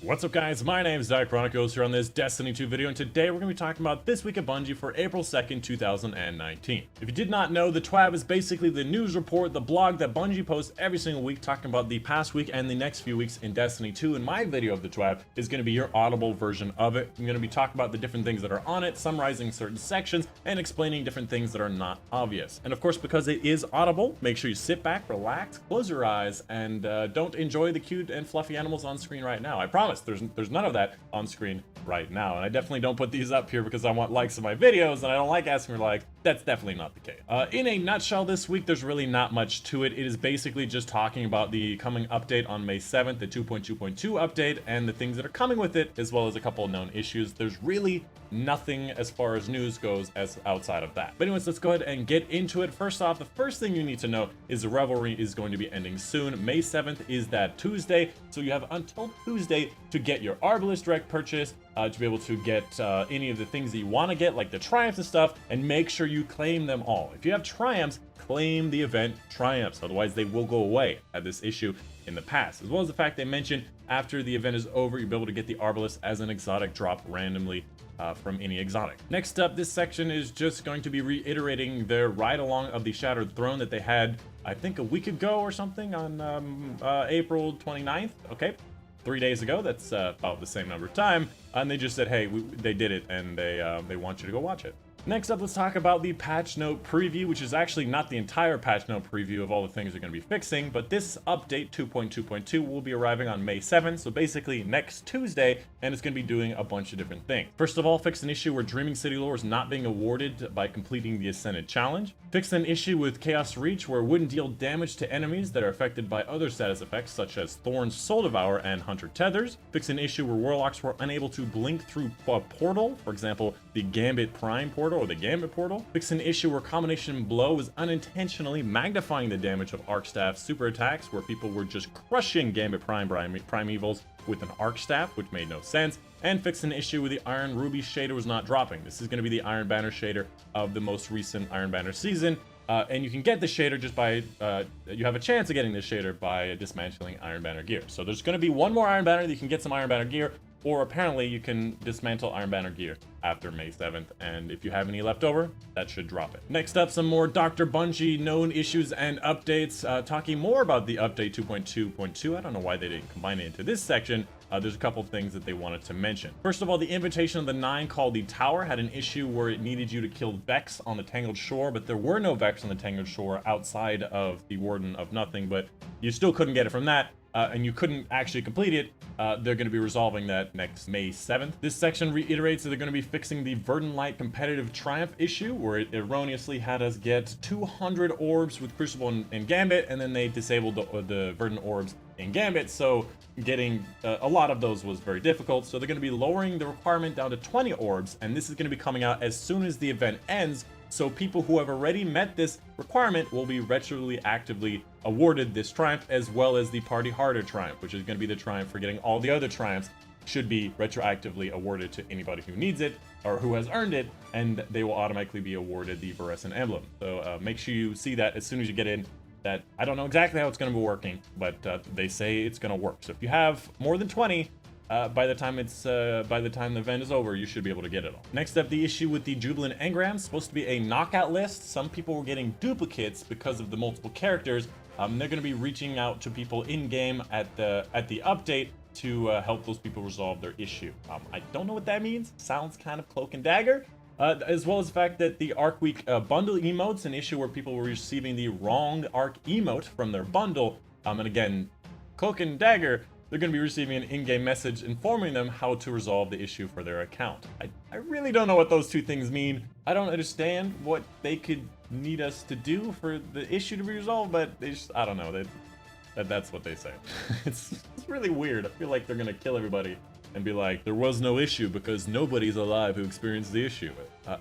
What's up guys, my name is Dychronic here on this Destiny 2 video, and today we're going to be talking about this week at Bungie for April 2nd, 2019. If you did not know, the TWAB is basically the news report, the blog that Bungie posts every single week talking about the past week and the next few weeks in Destiny 2, and my video of the TWAB is going to be your audible version of it. I'm going to be talking about the different things that are on it, summarizing certain sections, and explaining different things that are not obvious. And of course, because it is audible, make sure you sit back, relax, close your eyes, and don't enjoy the cute and fluffy animals on screen right now. I promise. There's none of that on screen right now, and I definitely don't put these up here because I want likes on my videos, and I don't like asking for likes. That's definitely not the case. In a nutshell, this week there's really not much to it. It is basically just talking about the coming update on May 7th, the 2.2.2 update, and the things that are coming with it, as well as a couple of known issues. There's really nothing as far as news goes as outside of that. But anyways, let's go ahead and get into it. First off, the first thing you need to know is the Revelry is going to be ending soon. May 7th is that Tuesday, so you have until Tuesday to get your Arbalest direct purchase, to be able to get any of the things that you want to get, like the Triumphs and stuff, and make sure you claim them all. If you have Triumphs, claim the event Triumphs, otherwise they will go away. Had this issue in the past, as well as the fact they mentioned after the event is over, you'll be able to get the Arbalest as an exotic drop randomly from any exotic. Next up, this section is just going to be reiterating their ride along of the Shattered Throne that they had, I think, a week ago or something on April 29th. Okay, 3 days ago. That's about the same number of time, and they just said, hey, they did it, and they want you to go watch it. Next up, let's talk about the patch note preview, which is actually not the entire patch note preview of all the things they're going to be fixing, but this update 2.2.2 will be arriving on May 7th, so basically next Tuesday, and it's going to be doing a bunch of different things. First of all, fix an issue where Dreaming City lore is not being awarded by completing the Ascended Challenge. Fix an issue with Chaos Reach where it wouldn't deal damage to enemies that are affected by other status effects such as Thorn's Soul Devour and Hunter Tethers. Fix an issue where Warlocks were unable to blink through a portal, for example, the Gambit Prime portal or the Gambit portal. Fix an issue where Combination Blow was unintentionally magnifying the damage of Arc Staff super attacks, where people were just crushing Gambit Primeevals with an Arc Staff, which made no sense. And fix an issue with the Iron Ruby shader was not dropping. This is going to be the Iron Banner shader of the most recent Iron Banner season. And you can get the shader just by, you have a chance of getting this shader by dismantling Iron Banner gear. So there's going to be one more Iron Banner that you can get some Iron Banner gear, or apparently you can dismantle Iron Banner gear after May 7th, and if you have any left over, that should drop it. Next up, some more Dr. Bungie known issues and updates, talking more about the update 2.2.2. I don't know why they didn't combine it into this section. There's a couple of things that they wanted to mention. First of all, the Invitation of the Nine called the Tower had an issue where it needed you to kill Vex on the Tangled Shore, but there were no Vex on the Tangled Shore outside of the Warden of Nothing, but you still couldn't get it from that. And you couldn't actually complete it. They're going to be resolving that next May 7th. This section reiterates that they're going to be fixing the Verdant Light competitive Triumph issue, where it erroneously had us get 200 orbs with Crucible and Gambit, and then they disabled the Verdant orbs in Gambit, so getting a lot of those was very difficult. So they're going to be lowering the requirement down to 20 orbs, and this is going to be coming out as soon as the event ends. So people who have already met this requirement will be retroactively awarded this Triumph, as well as the Party Harder Triumph, which is going to be the Triumph for getting all the other Triumphs, should be retroactively awarded to anybody who needs it or who has earned it, and they will automatically be awarded the Verrescent Emblem. So make sure you see that as soon as you get in. That I don't know exactly how it's going to be working, but they say it's going to work. So if you have more than 20, by the time the event is over, you should be able to get it all. Next up, the issue with the Jubilant Engrams, supposed to be a knockout list. Some people were getting duplicates because of the multiple characters. They're going to be reaching out to people in game at the update to help those people resolve their issue. I don't know what that means. Sounds kind of Cloak and Dagger. As well as the fact that the Arc Week bundle emotes, an issue where people were receiving the wrong Arc emote from their bundle. And again, Cloak and Dagger, they're going to be receiving an in-game message informing them how to resolve the issue for their account. I really don't know what those two things mean. I don't understand what they could need us to do for the issue to be resolved, but they just, I don't know. That's what they say. It's really weird. I feel like they're going to kill everybody and be like, there was no issue because nobody's alive who experienced the issue.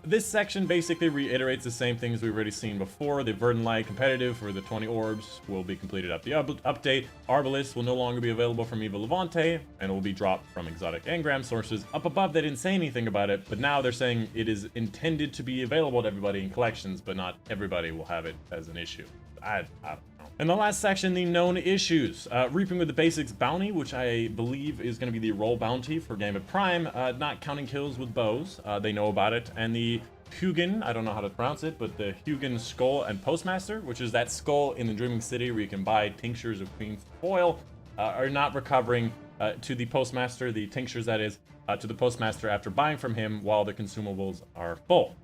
This section basically reiterates the same things we've already seen before. The Verdant Light competitive for the 20 orbs will be completed at the update. Arbalest will no longer be available from Eva Levante, and it will be dropped from exotic engram sources. Up above, they didn't say anything about it, but now they're saying it is intended to be available to everybody in collections, but not everybody will have it as an issue. I don't know. And the last section, the known issues. Reaping with the Basics bounty, which I believe is going to be the role bounty for Gambit Prime, not counting kills with bows. They know about it. And the Hugin, I don't know how to pronounce it, but the Hugin Skull and Postmaster, which is that skull in the Dreaming City where you can buy tinctures of Queen's Foil, are not recovering to the Postmaster, the tinctures that is, to the Postmaster after buying from him while the consumables are full.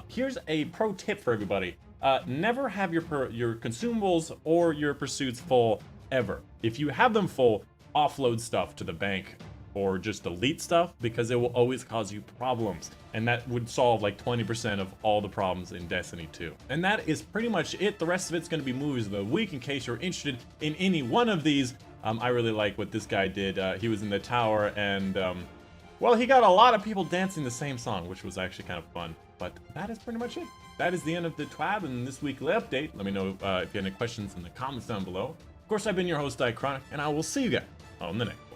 Here's a pro tip for everybody. Never have your consumables or your pursuits full, ever. If you have them full, offload stuff to the bank or just delete stuff, because it will always cause you problems. And that would solve like 20% of all the problems in Destiny 2. And that is pretty much it. The rest of it's going to be movies of the week in case you're interested in any one of these. I really like what this guy did. He was in the tower and, well, he got a lot of people dancing the same song, which was actually kind of fun. But that is pretty much it. That is the end of the TWAB and this weekly update. Let me know if you have any questions in the comments down below. Of course, I've been your host, Dychronic, and I will see you guys on the next.